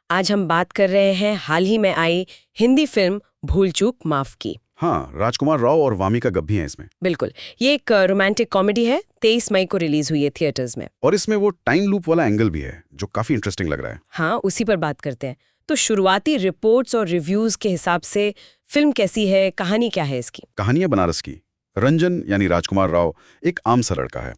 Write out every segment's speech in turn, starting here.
आज हम बात कर रहे हैं हाल ही में आई हिंदी फिल्म भूल चूक माफ की। हाँ, राजकुमार राव और वामिका गब्बी हैं इसमें। बिल्कुल, ये एक रोमांटिक कॉमेडी है। 23 मई को रिलीज हुई है थिएटर्स में। और इसमें वो टाइम लूप वाला एंगल भी है जो काफी इंटरेस्टिंग लग रहा है। हाँ, उसी पर बात करते हैं। तो शुरुआती रिपोर्ट्स और रिव्यूज के हिसाब से फिल्म कैसी है, कहानी क्या है इसकी? कहानी है बनारस की। रंजन यानी राजकुमार राव एक आम सा लड़का है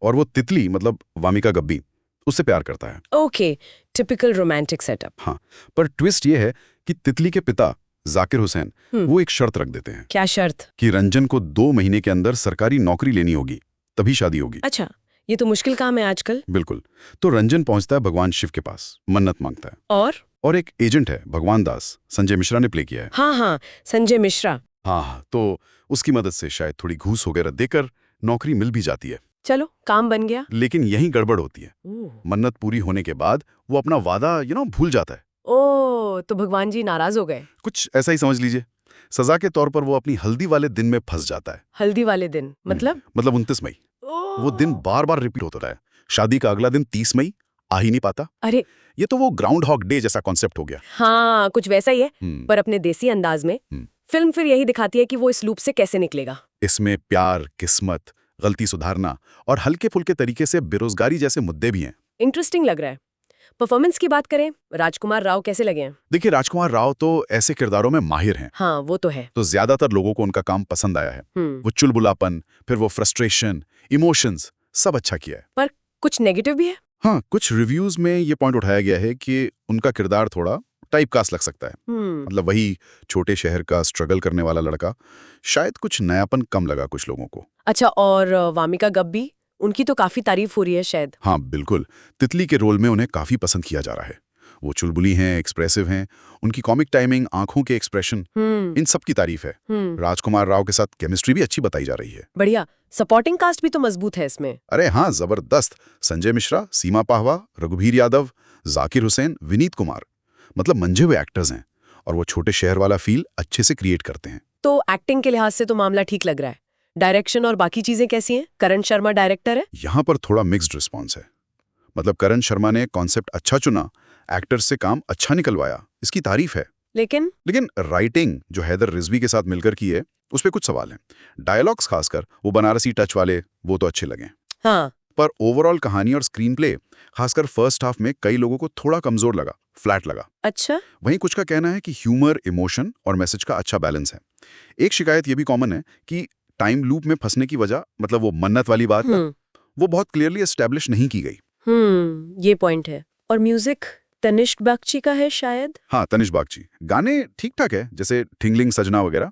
और वो तितली मतलब वामिका गब्बी उससे प्यार करता है। Okay, typical romantic setup. हाँ, पर ट्विस्ट ये है कि तितली के पिता जाकिर हुसैन वो एक शर्त रख देते हैं। क्या शर्त? कि रंजन को 2 महीने के अंदर सरकारी नौकरी लेनी होगी, तभी शादी होगी। अच्छा, ये तो मुश्किल काम है आजकल। बिल्कुल। तो रंजन पहुंचता है भगवान शिव के पास, मन्नत मांगता है। और एक एजेंट है भगवान दास, संजय मिश्रा ने प्ले किया है। हाँ, संजय मिश्रा। हाँ, तो उसकी मदद से शायद थोड़ी घूस वगैरह देकर नौकरी मिल भी जाती है। चलो, काम बन गया। लेकिन यही गड़बड़ होती है। मन्नत पूरी होने के बाद वो अपना वादा भूल जाता है। ओह, तो भगवान जी नाराज हो गए। कुछ ऐसा ही समझ लीजिए। सजा के तौर पर वो अपनी हल्दी वाले दिन में फंस जाता है। हल्दी वाले दिन मतलब? 29 मई। वो दिन बार बार रिपीट होता रहा है। शादी का अगला दिन 30 मई आ ही नहीं पाता। अरे, ये तो वो ग्राउंड हॉग डे जैसा कॉन्सेप्ट हो गया। हाँ, कुछ वैसा ही है, पर अपने देसी अंदाज में। फिल्म फिर यही दिखाती है कि वो इस लूप से कैसे निकलेगा। इसमें प्यार, किस्मत, गलती सुधारना और हल्के फुल्के तरीके से बेरोजगारी जैसे मुद्दे भी हैं। इंटरेस्टिंग लग रहा है। परफॉर्मेंस की बात करें, राजकुमार राव कैसे लगे हैं? देखिए, राजकुमार राव तो ऐसे किरदारों में माहिर हैं। हाँ, वो तो है। तो ज्यादातर लोगों को उनका काम पसंद आया है। वो चुलबुलापन, फिर वो फ्रस्ट्रेशन, इमोशंस, सब अच्छा किया है। पर कुछ नेगेटिव भी है। हाँ, कुछ रिव्यूज में ये पॉइंट उठाया गया है कि उनका किरदार थोड़ा टाइपकास्ट लग सकता है। मतलब वही छोटे शहर का स्ट्रगल करने वाला लड़का। शायद कुछ नयापन कम लगा कुछ लोगों को। अच्छा, और वामिका गब्बी, उनकी तो काफी तारीफ हो रही है शायद। हाँ, बिल्कुल। तितली के रोल में उन्हें काफी पसंद किया जा रहा है। वो चुलबुली हैं, एक्सप्रेसिव हैं, उनकी कॉमिक टाइमिंग, आंखों के एक्सप्रेशन, इन सब की तारीफ है। राजकुमार राव के साथ केमिस्ट्री भी अच्छी बताई जा रही है। बढ़िया। सपोर्टिंग कास्ट भी तो मजबूत है इसमें। अरे हाँ, जबरदस्त। संजय मिश्रा, सीमा पाहवा, रघुवीर यादव, जाकिर हुसैन, विनीत कुमार, मतलब मंझे हुए एक्टर्स हैं और वो छोटे शहर वाला फील अच्छे से क्रिएट करते हैं। तो एक्टिंग के लिहाज से तो मामला ठीक लग रहा है। डायरेक्शन और बाकी चीजें कैसी हैं? करण शर्मा डायरेक्टर है। यहाँ पर थोड़ा मिक्स्ड रिस्पॉन्स है। मतलब करण शर्मा ने कॉन्सेप्ट अच्छा चुना, एक्टर्स से काम अच्छा निकलवाया, इसकी तारीफ है। लेकिन राइटिंग जो हैदर रिजवी के साथ मिलकर की है, उस पर कुछ सवाल हैं। डायलॉग्स खासकर वो बनारसी टच वाले, वो तो अच्छे लगे। हाँ, पर ओवरऑल कहानी और स्क्रीन प्ले, खासकर फर्स्ट हाफ में कई लोगों को थोड़ा कमजोर लगा, फ्लैट लगा। अच्छा। वहीं कुछ का कहना है कि ह्यूमर, इमोशन और मैसेज का अच्छा बैलेंस है। एक शिकायत ये भी कॉमन है कि टाइम लूप में फंसने की वजह, मतलब वो मन्नत वाली बात, वो बहुत क्लियरली एस्टेब्लिश नहीं की गई। ये पॉइंट है। और म्यूजिक तनिष्क बागची का है शायद। हाँ, तनिष्क बागची। गाने ठीक ठाक है, जैसे ठिंगलिंग सजना वगैरह।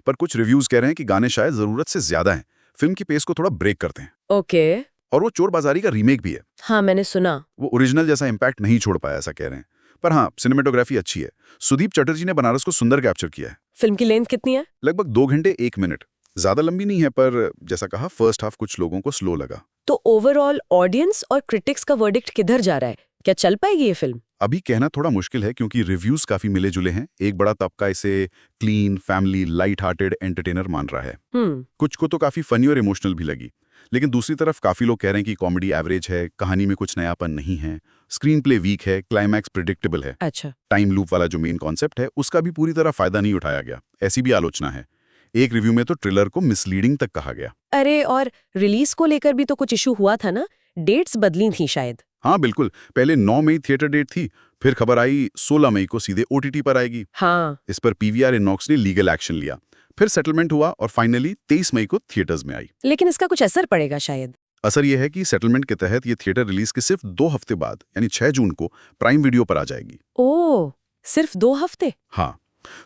पर कुछ रिव्यूज कह रहे हैं कि गाने शायद जरूरत से ज्यादा हैं, फिल्म की पेस को थोड़ा ब्रेक करते हैं। ओके। और वो चोर बाजारी का रीमेक भी है। हाँ, मैंने सुना। वो ओरिजिनल जैसा इम्पैक्ट नहीं छोड़ पाया, ऐसा कह रहे हैं। पर हाँ, सिनेमेटोग्राफी अच्छी है। सुदीप चटर्जी ने बनारस को सुंदर कैप्चर किया है। फिल्म की लेंथ कितनी है? लगभग 2 घंटे 1 मिनट। ज्यादा लंबी नहीं है, पर जैसा कहा, फर्स्ट हाफ कुछ लोगों को स्लो लगा। तो ओवरऑल ऑडियंस और क्रिटिक्स का वर्डिक्ट किधर जा रहा है? क्या चल पाएगी ये फिल्म? अभी कहना थोड़ा मुश्किल है, क्योंकि रिव्यूज काफी मिले जुले हैं। एक बड़ा तबका इसे clean, family, light hearted entertainer मान रहा है। कुछ को तो काफी फनी और इमोशनल भी लगी। लेकिन दूसरी तरफ काफी लोग कह रहे हैं कि कॉमेडी एवरेज है, कहानी में कुछ नयापन नहीं है, स्क्रीन प्ले वीक है, क्लाइमैक्स प्रिडिक्टेबल है। अच्छा। टाइम लूप वाला जो मेन कॉन्सेप्ट है, उसका भी पूरी तरह फायदा नहीं उठाया गया, ऐसी भी आलोचना है। एक रिव्यू में तो ट्रेलर को मिसलीडिंग तक कहा गया। अरे, और रिलीज को लेकर भी तो कुछ इशू हुआ था ना? डेट्स बदली थी शायद। हाँ, बिल्कुल। पहले 9 मई थिएटर डेट थी, फिर खबर आई 16 मई को सीधे OTT पर आएगी। हाँ। इस पर PVR इनॉक्स ने लीगल एक्शन लिया, फिर सेटलमेंट हुआ और फाइनली 23 मई को थिएटर्स में आई। लेकिन इसका कुछ असर पड़ेगा शायद? असर यह है कि सेटलमेंट के तहत ये थिएटर रिलीज के सिर्फ 2 हफ्ते बाद, यानी 6 जून को प्राइम वीडियो पर आ जाएगी। ओह, सिर्फ 2 हफ्ते? हाँ,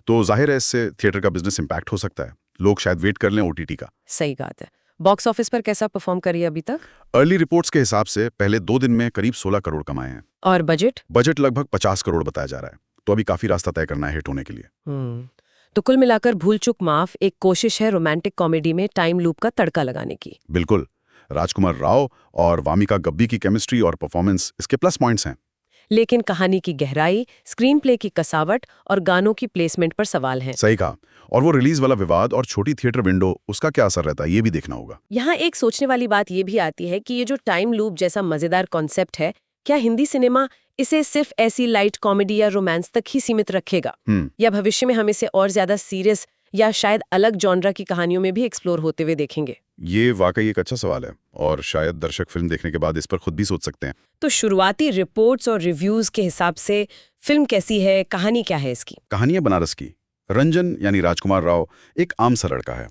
तो जाहिर है इससे थिएटर का बिजनेस इंपैक्ट हो सकता है। लोग शायद वेट कर लें OTT का। सही बात है। बॉक्स ऑफिस पर कैसा परफॉर्म करी अभी तक? अर्ली रिपोर्ट्स के हिसाब से पहले 2 दिन में करीब 16 करोड़ कमाए हैं। और बजट लगभग 50 करोड़ बताया जा रहा है। तो अभी काफी रास्ता तय करना है हिट होने के लिए। तो कुल मिलाकर भूल चूक माफ एक कोशिश है रोमांटिक कॉमेडी में टाइम लूप का तड़का लगाने की। बिल्कुल। राजकुमार राव और वामिका गब्बी की केमिस्ट्री और परफॉर्मेंस इसके प्लस पॉइंट्स हैं। लेकिन कहानी की गहराई, स्क्रीन प्ले की कसावट और गानों की प्लेसमेंट पर सवाल हैं। सही कहा। और वो रिलीज वाला विवाद और छोटी थिएटर विंडो, उसका क्या असर रहता है, ये भी देखना होगा। यहाँ एक सोचने वाली बात ये भी आती है कि ये जो टाइम लूप जैसा मजेदार कॉन्सेप्ट है, क्या हिंदी सिनेमा इसे सिर्फ ऐसी लाइट कॉमेडी या रोमांस तक ही सीमित रखेगा या भविष्य में हम इसे और ज्यादा सीरियस या शायद अलग जॉनरा की कहानियों में भी एक्सप्लोर होते हुए देखेंगे? ये वाकई एक अच्छा सवाल है और शायद दर्शक फिल्म देखने के बाद इस पर खुद भी सोच सकते हैं। तो शुरुआती रिपोर्ट्स और रिव्यूज के हिसाब से फिल्म कैसी है, कहानी क्या है इसकी? कहानी है बनारस की। रंजन यानी राजकुमार राव एक आम सा लड़का है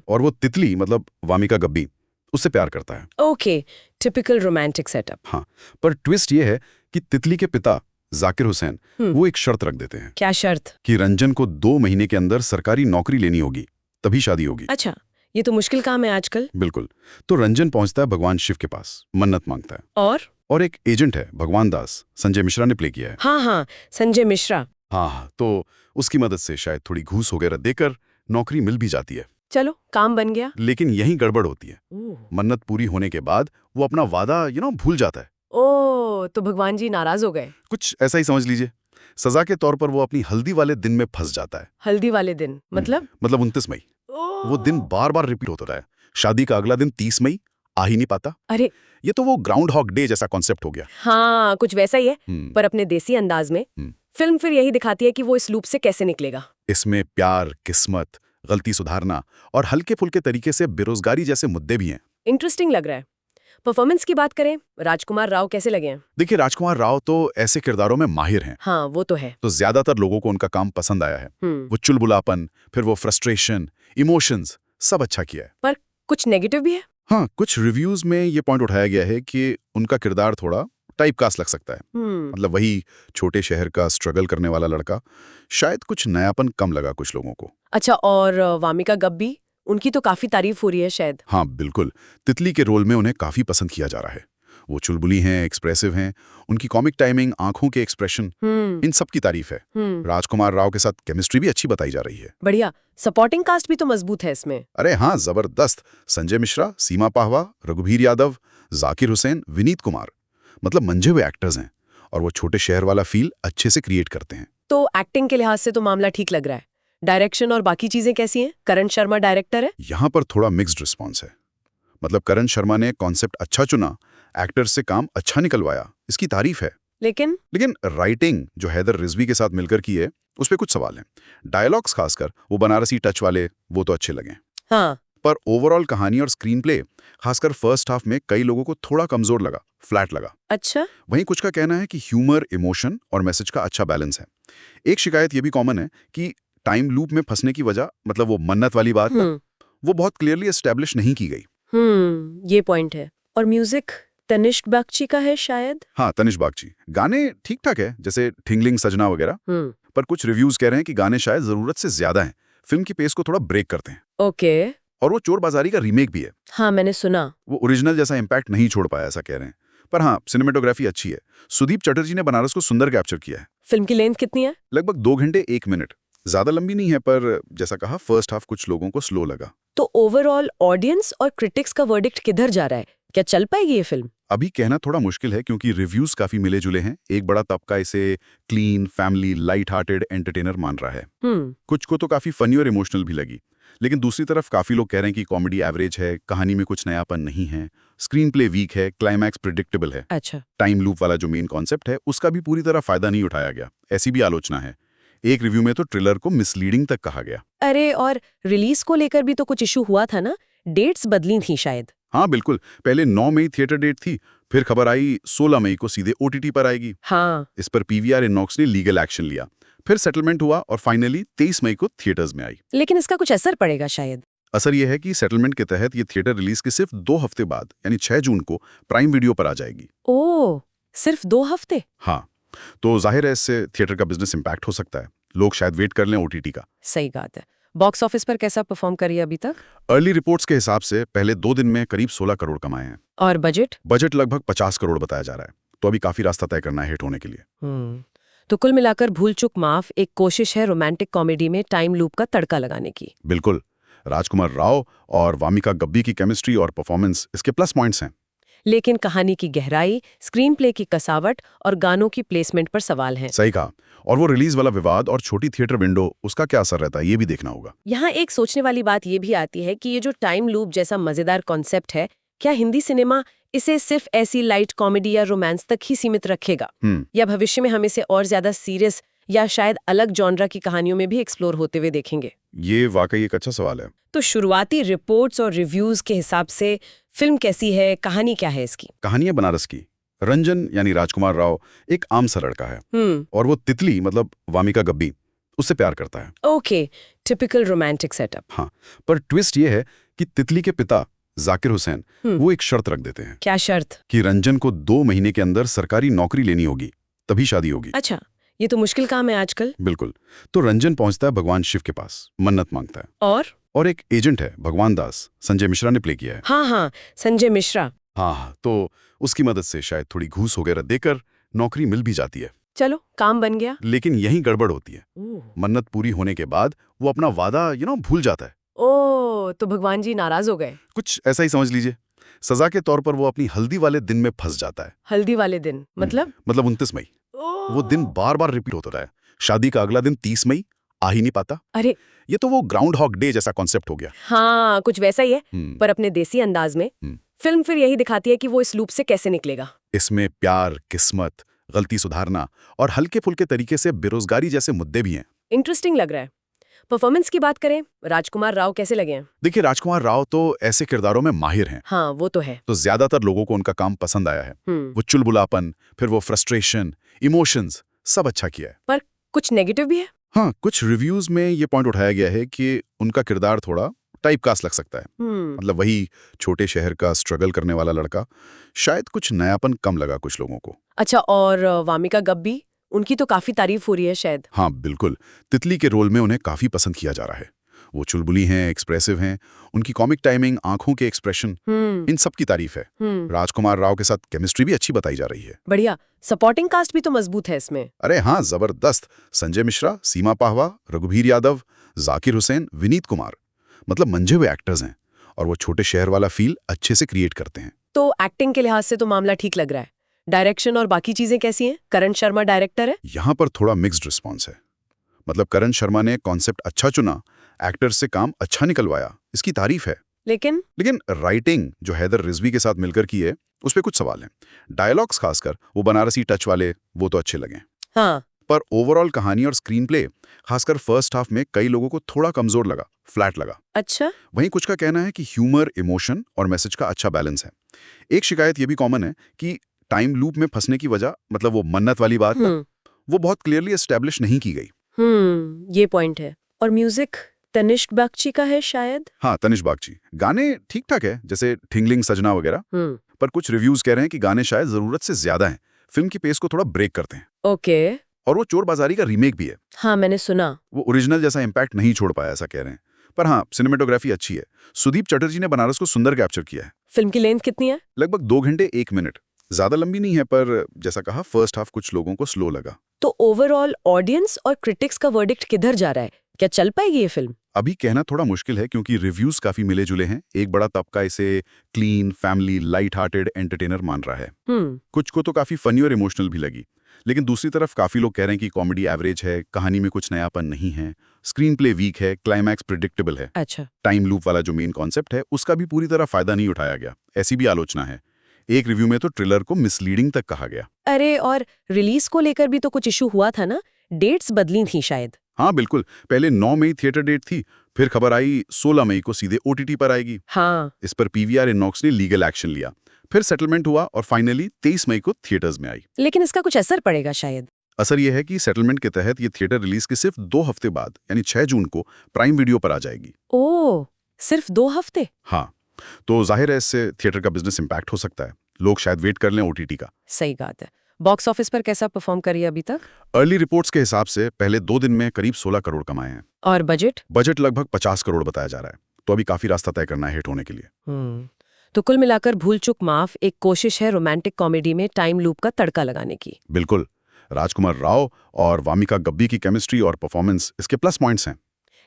और वो तितली मतलब वामिका गब्बी उससे प्यार करता है। Okay, typical romantic setup. हाँ, पर ट्विस्ट ये है कि तितली के पिता जाकिर हुसैन वो एक शर्त रख देते हैं। क्या शर्त? कि रंजन को 2 महीने के अंदर सरकारी नौकरी लेनी होगी, तभी शादी होगी। अच्छा, ये तो मुश्किल काम है आजकल। बिल्कुल। तो रंजन पहुंचता है भगवान शिव के पास, मन्नत मांगता है। और एक एजेंट है भगवान दास, संजय मिश्रा ने प्ले किया है। हाँ, संजय मिश्रा। हाँ, तो उसकी मदद से शायद थोड़ी घूस वगैरह देकर नौकरी मिल भी जाती है। चलो, काम बन गया। लेकिन यहीं गड़बड़ होती है। मन्नत पूरी होने के बाद वो अपना वादा भूल जाता है। तो भगवान जी नाराज हो गए? कुछ ऐसा ही समझ लीजिए। सजा के तौर पर वो अपनी हल्दी वाले दिन में फंस जाता है। हल्दी वाले दिन मतलब? मतलब 29 मई। वो दिन बार बार रिपीट होता रहा है। शादी का अगला दिन 30 मई आ ही नहीं पाता। अरे, ये तो वो ग्राउंड हॉग डे जैसा कॉन्सेप्ट हो गया। हाँ, कुछ वैसा ही है, पर अपने देसी अंदाज में। फिल्म फिर यही दिखाती है कि वो इस लूप से कैसे निकलेगा। इसमें प्यार, किस्मत, गलती सुधारना और हल्के फुल्के तरीके से बेरोजगारी जैसे मुद्दे भी हैं। इंटरेस्टिंग लग रहा है। परफॉर्मेंस की बात करें, राजकुमार राव कैसे लगे हैं? देखिए, राजकुमार राव तो ऐसे किरदारों में माहिर हैं। हाँ, वो तो है। तो ज्यादातर लोगों को उनका काम पसंद आया है। वो चुलबुलापन, फिर वो फ्रस्ट्रेशन, इमोशंस, सब अच्छा किया है। पर कुछ नेगेटिव भी है? हाँ, कुछ रिव्यूज में ये पॉइंट उठाया गया है कि उनका किरदार थोड़ा टाइपकास्ट लग सकता है। मतलब वही छोटे शहर का स्ट्रगल करने वाला लड़का, शायद कुछ नयापन कम लगा कुछ लोगों को। अच्छा, और वामिका गब्बी, उनकी तो काफी तारीफ हो रही है शायद। हाँ बिल्कुल, तितली के रोल में उन्हें काफी पसंद किया जा रहा है। वो चुलबुली हैं, एक्सप्रेसिव हैं, उनकी कॉमिक टाइमिंग, आंखों के एक्सप्रेशन, इन सब की तारीफ है। राजकुमार राव के साथ केमिस्ट्री भी अच्छी बताई जा रही है। बढ़िया। सपोर्टिंग कास्ट भी तो मजबूत है इसमें। अरे हाँ, जबरदस्त। संजय मिश्रा, सीमा पाहवा, रघुवीर यादव, जाकिर हुसैन, विनीत कुमार, मतलब मंझे हुए एक्टर्स हैं और वो छोटे शहर वाला फील अच्छे से क्रिएट करते हैं। तो एक्टिंग के लिहाज से तो मामला ठीक लग रहा है। डायरेक्शन और बाकी चीजें कैसी हैं? करण शर्मा डायरेक्टर है। यहाँ पर थोड़ा मिक्स्ड रिस्पॉन्स है। मतलब करण शर्मा ने कॉन्सेप्ट अच्छा चुना, एक्टर्स से काम अच्छा निकलवाया, इसकी तारीफ है। लेकिन राइटिंग जो हैदर रिजवी के साथ मिलकर की है, उस पर कुछ सवाल हैं। डायलॉग्स खासकर वो बनारसी टच वाले, वो तो अच्छे लगे। हाँ, पर ओवरऑल कहानी और स्क्रीन प्ले, खासकर फर्स्ट हाफ में कई लोगों को थोड़ा कमजोर लगा, फ्लैट लगा। अच्छा। वहीं कुछ का कहना है कि ह्यूमर, इमोशन और मैसेज का अच्छा बैलेंस है। एक शिकायत ये भी कॉमन है कि टाइम लूप में फंसने की वजह, मतलब वो मन्नत वाली बात, वो बहुत क्लियरली एस्टैब्लिश नहीं की गई। ये पॉइंट है। और म्यूजिक तनिष्क बागची का है शायद? हाँ, तनिष्क बागची। गाने ठीक ठाक है, जैसे ठिंगलिंग सजना वगैरह। पर कुछ रिव्यूज कह रहे हैं कि गाने शायद जरूरत से ज्यादा हैं, फिल्म की पेस को थोड़ा ब्रेक करते हैं। ओके। और वो चोर बाजारी का रीमेक भी है। हाँ, मैंने सुना। वो ओरिजिनल जैसा इम्पैक्ट नहीं छोड़ पाया, ऐसा कह रहे हैं। पर हाँ, सिनेमेटोग्राफी अच्छी है। सुदीप चटर्जी ने बनारस को सुंदर कैप्चर किया है। फिल्म की लेंथ कितनी है? लगभग 2 घंटे 1 मिनट। ज्यादा लंबी नहीं है, पर जैसा कहा, फर्स्ट हाफ कुछ लोगों को स्लो लगा। तो ओवरऑल ऑडियंस और क्रिटिक्स का वर्डिक्ट किधर जा रहा है? क्या चल पाएगी ये फिल्म? अभी कहना थोड़ा मुश्किल है, क्योंकि रिव्यूज काफी मिले जुले हैं। एक बड़ा तबका इसे clean, family, light hearted entertainer मान रहा है। कुछ को तो काफी फनी और इमोशनल भी लगी। लेकिन दूसरी तरफ काफी लोग कह रहे हैं कि कॉमेडी एवरेज है, कहानी में कुछ नयापन नहीं है, स्क्रीन प्ले वीक है, क्लाइमैक्स प्रिडिक्टेबल है। अच्छा। टाइम लूप वाला जो मेन कॉन्सेप्ट है, उसका भी पूरी तरह फायदा नहीं उठाया गया, ऐसी भी आलोचना है। एक रिव्यू में तो ट्रेलर को मिसलीडिंग तक कहा गया। अरे, और रिलीज को लेकर भी तो कुछ इशू हुआ था ना? डेट्स बदली थी शायद। हाँ बिल्कुल, पहले 9 मई थिएटर डेट थी, फिर खबर आई 16 मई को सीधे OTT पर आएगी। हाँ। इस पर PVR इनॉक्स ने लीगल एक्शन लिया, फिर सेटलमेंट हुआ और फाइनली 23 मई को थिएटर्स में आई। लेकिन इसका कुछ असर पड़ेगा शायद? असर यह है कि सेटलमेंट के तहत ये थिएटर रिलीज के सिर्फ 2 हफ्ते बाद, यानी 6 जून को प्राइम वीडियो पर आ जाएगी। ओह, सिर्फ 2 हफ्ते? हाँ, तो जाहिर है इससे थिएटर का बिजनेस इंपैक्ट हो सकता है। लोग शायद वेट कर लें OTT का। सही बात है। बॉक्स ऑफिस पर कैसा परफॉर्म करी अभी तक? अर्ली रिपोर्ट्स के हिसाब से पहले 2 दिन में करीब 16 करोड़ कमाए हैं। और बजट लगभग 50 करोड़ बताया जा रहा है। तो अभी काफी रास्ता तय करना है हिट होने के लिए। तो कुल मिलाकर भूल चूक माफ एक कोशिश है रोमांटिक कॉमेडी में टाइम लूप का तड़का लगाने की। बिल्कुल। राजकुमार राव और वामिका गब्बी की केमिस्ट्री और परफॉर्मेंस इसके प्लस पॉइंट्स हैं। लेकिन कहानी की गहराई, स्क्रीन प्ले की कसावट और गानों की प्लेसमेंट पर सवाल हैं। सही कहा। और वो रिलीज वाला विवाद और छोटी थिएटर विंडो, उसका क्या असर रहता है, ये भी देखना होगा। यहाँ एक सोचने वाली बात ये भी आती है कि ये जो टाइम लूप जैसा मजेदार कॉन्सेप्ट है, क्या हिंदी सिनेमा इसे सिर्फ ऐसी लाइट कॉमेडी या रोमांस तक ही सीमित रखेगा, या भविष्य में हम इसे और ज्यादा सीरियस या शायद अलग जॉनरा की कहानियों में भी एक्सप्लोर होते हुए देखेंगे? ये वाकई एक अच्छा सवाल है। तो शुरुआती रिपोर्ट्स और रिव्यूज के हिसाब से फिल्म कैसी है, कहानी क्या है इसकी? कहानी है बनारस की। रंजन यानी राजकुमार राव एक आम सा लड़का है और वो तितली मतलब वामिका गब्बी उससे प्यार करता है। Okay, typical romantic setup. हाँ, पर ट्विस्ट ये है कि तितली के पिता जाकिर हुसैन वो एक शर्त रख देते हैं। क्या शर्त? कि रंजन को 2 महीने के अंदर सरकारी नौकरी लेनी होगी, तभी शादी होगी। अच्छा, ये तो मुश्किल काम है आजकल। बिल्कुल। तो रंजन पहुंचता है भगवान शिव के पास, मन्नत मांगता है। और एक एजेंट है भगवान दास, संजय मिश्रा ने प्ले किया है। हाँ, संजय मिश्रा। हाँ, तो उसकी मदद से शायद थोड़ी घूस वगैरह देकर नौकरी मिल भी जाती है। चलो, काम बन गया। लेकिन यहीं गड़बड़ होती है। मन्नत पूरी होने के बाद वो अपना वादा भूल जाता है। तो भगवान जी नाराज हो गए? कुछ ऐसा ही समझ लीजिए। सजा के तौर पर वो अपनी हल्दी वाले दिन में फंस जाता है। हल्दी वाले दिन मतलब? मतलब 29 मई। वो दिन बार बार रिपीट होता है। शादी का अगला दिन 30 मई आ ही नहीं पाता। अरे, ये तो वो ग्राउंड हॉक डे जैसा कॉन्सेप्ट हो गया। हाँ, कुछ वैसा ही है, पर अपने देसी अंदाज में। फिल्म फिर यही दिखाती है कि वो इस लूप से कैसे निकलेगा। इसमें प्यार, किस्मत, गलती सुधारना और हल्के फुल्के तरीके से बेरोजगारी जैसे मुद्दे भी हैं। इंटरेस्टिंग लग रहा है। परफॉर्मेंस की बात करें, राजकुमार राव कैसे लगे हैं? देखिए, राजकुमार राव तो ऐसे किरदारों में माहिर हैं। हाँ, वो तो है। तो ज्यादातर लोगों को उनका काम पसंद आया है। वो चुलबुलापन, फिर वो फ्रस्ट्रेशन, इमोशंस, सब अच्छा किया है। पर कुछ नेगेटिव भी है? हाँ, कुछ रिव्यूज में ये पॉइंट उठाया गया है कि उनका किरदार थोड़ा टाइपकास्ट लग सकता है। मतलब वही छोटे शहर का स्ट्रगल करने वाला लड़का, शायद कुछ नयापन कम लगा कुछ लोगों को। अच्छा, और वामिका गब्बी, उनकी तो काफी तारीफ हो रही है शायद। हाँ बिल्कुल, तितली के रोल में उन्हें काफी पसंद किया जा रहा है। वो चुलबुली हैं, एक्सप्रेसिव हैं, उनकी कॉमिक टाइमिंग, आंखों के एक्सप्रेशन, इन सब की तारीफ है। राजकुमार राव के साथ केमिस्ट्री भी अच्छी बताई जा रही है। बढ़िया। सपोर्टिंग कास्ट भी तो मजबूत है इसमें। अरे हाँ, जबरदस्त। संजय मिश्रा, सीमा पाहवा, रघुवीर यादव, जाकिर हुसैन, विनीत कुमार, मतलब मंझे हुए एक्टर्स हैं और वो छोटे शहर वाला फील अच्छे से क्रिएट करते हैं। तो एक्टिंग के लिहाज से तो मामला ठीक लग रहा है। डायरेक्शन और बाकी चीजें कैसी हैं? करण शर्मा डायरेक्टर है। यहाँ पर थोड़ा मिक्स्ड रिस्पॉन्स है। मतलब करण शर्मा ने कॉन्सेप्ट अच्छा चुना, एक्टर्स से काम अच्छा निकलवाया, इसकी तारीफ है। लेकिन राइटिंग जो हैदर रिजवी के साथ मिलकर की है, उस पर कुछ सवाल हैं। डायलॉग्स खासकर वो बनारसी टच वाले, वो तो अच्छे लगे। हाँ, पर ओवरऑल कहानी और स्क्रीन प्ले, खासकर फर्स्ट हाफ में कई लोगों को थोड़ा कमजोर लगा, फ्लैट लगा। अच्छा। वहीं कुछ का कहना है कि ह्यूमर, इमोशन और मैसेज का अच्छा बैलेंस है। एक शिकायत ये भी कॉमन है कि टाइम लूप में फंसने की वजह, मतलब वो मन्नत वाली बात ना, वो बहुत क्लियरली एस्टेब्लिश नहीं की गई। ये पॉइंट है। और म्यूजिक तनिष्क बागची का है शायद? हाँ, तनिष्क बागची। गाने ठीक ठाक है, जैसे ठिंगलिंग सजना वगैरह। पर कुछ रिव्यूज कह रहे हैं कि गाने शायद जरूरत से ज्यादा हैं, फिल्म की पेस को थोड़ा ब्रेक करते हैं। ओके। और वो चोर बाजारी का रीमेक भी है। हाँ, मैंने सुना। वो ओरिजिनल जैसा इम्पैक्ट नहीं छोड़ पाया, ऐसा कह रहे हैं। पर हाँ, सिनेमेटोग्राफी अच्छी है। सुदीप चटर्जी ने बनारस को सुंदर कैप्चर किया है। फिल्म की लेंथ कितनी है? लगभग 2 घंटे 1 मिनट। ज्यादा लंबी नहीं है, पर जैसा कहा, फर्स्ट हाफ कुछ लोगों को स्लो लगा। तो ओवरऑल ऑडियंस और क्रिटिक्स का वर्डिक्ट किधर जा रहा है? क्या चल पाएगी ये फिल्म? अभी कहना थोड़ा मुश्किल है, क्योंकि रिव्यूज काफी मिले जुले हैं। एक बड़ा तबका इसे clean, family, light hearted entertainer मान रहा है। कुछ को तो काफी फनी और इमोशनल भी लगी। लेकिन दूसरी तरफ काफी लोग कह रहे हैं कि कॉमेडी एवरेज है, कहानी में कुछ नयापन नहीं है, स्क्रीन प्ले वीक है, क्लाइमैक्स प्रिडिक्टेबल है। अच्छा। टाइम लूप वाला जो मेन कॉन्सेप्ट है, उसका भी पूरी तरह फायदा नहीं उठाया गया, ऐसी भी आलोचना है। एक रिव्यू में तो ट्रेलर को मिसलीडिंग तक कहा गया। अरे, और रिलीज को लेकर भी तो कुछ इशू हुआ था ना? डेट्स बदली थी शायद। हाँ बिल्कुल, पहले 9 मई थिएटर डेट थी, फिर खबर आई 16 मई को सीधे OTT पर आएगी। हाँ। इस पर PVR इनॉक्स ने लीगल एक्शन लिया, फिर सेटलमेंट हुआ और फाइनली 23 मई को थिएटर्स में आई। लेकिन इसका कुछ असर पड़ेगा शायद? असर यह है कि सेटलमेंट के तहत ये थिएटर रिलीज के सिर्फ 2 हफ्ते बाद, यानी 6 जून को प्राइम वीडियो पर आ जाएगी। ओह, सिर्फ 2 हफ्ते? हाँ, तो जाहिर है इससे थिएटर का बिजनेस इंपैक्ट हो सकता है। लोग शायद वेट कर लें OTT का। सही बात है। बॉक्स ऑफिस पर कैसा परफॉर्म करी अभी तक? अर्ली रिपोर्ट्स के हिसाब से पहले 2 दिन में करीब 16 करोड़ कमाए हैं। और बजट लगभग 50 करोड़ बताया जा रहा है। तो अभी काफी रास्ता तय करना है हिट होने के लिए। तो कुल मिलाकर भूल चूक माफ एक कोशिश है रोमांटिक कॉमेडी में टाइम लूप का तड़का लगाने की। बिल्कुल। राजकुमार राव और वामिका गब्बी की केमिस्ट्री और परफॉर्मेंस इसके प्लस पॉइंट्स हैं।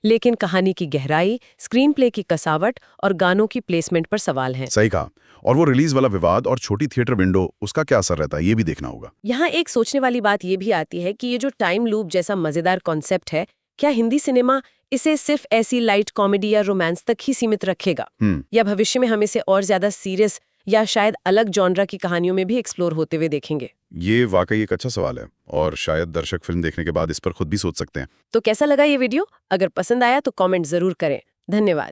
लेकिन कहानी की गहराई, स्क्रीन प्ले की कसावट और गानों की प्लेसमेंट पर सवाल हैं। सही कहा। और वो रिलीज वाला विवाद और छोटी थिएटर विंडो, उसका क्या असर रहता है, ये भी देखना होगा। यहाँ एक सोचने वाली बात ये भी आती है कि ये जो टाइम लूप जैसा मजेदार कॉन्सेप्ट है, क्या हिंदी सिनेमा इसे सिर्फ ऐसी लाइट कॉमेडी या रोमांस तक ही सीमित रखेगा, या भविष्य में हम इसे और ज्यादा सीरियस या शायद अलग जॉनरा की कहानियों में भी एक्सप्लोर होते हुए देखेंगे? ये वाकई एक अच्छा सवाल है और शायद दर्शक फिल्म देखने के बाद इस पर खुद भी सोच सकते हैं। तो कैसा लगा ये वीडियो? अगर पसंद आया तो कमेंट जरूर करें। धन्यवाद।